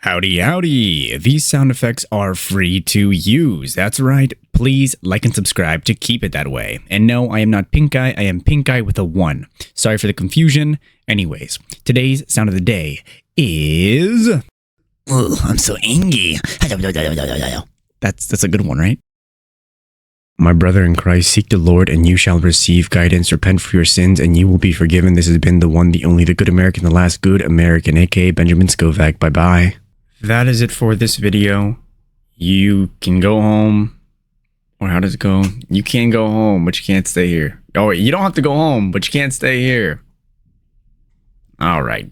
Howdy, howdy. These sound effects are free to use. That's right. Please like and subscribe to keep it that way. And no, I am not Pink Eye. I am Pink Eye with a 1. Sorry for the confusion. Anyways, today's sound of the day is... Ooh, I'm so angry. That's a good one, right? My brother in Christ, seek the Lord and you shall receive guidance. Repent for your sins and you will be forgiven. This has been the one, the only, the good American, the last good American, aka Benjamin Scovach. Bye-bye. That is it for this video. You can go home. Or how does it go? You can go home, but you can't stay here. Oh, wait, you don't have to go home, but you can't stay here. All right.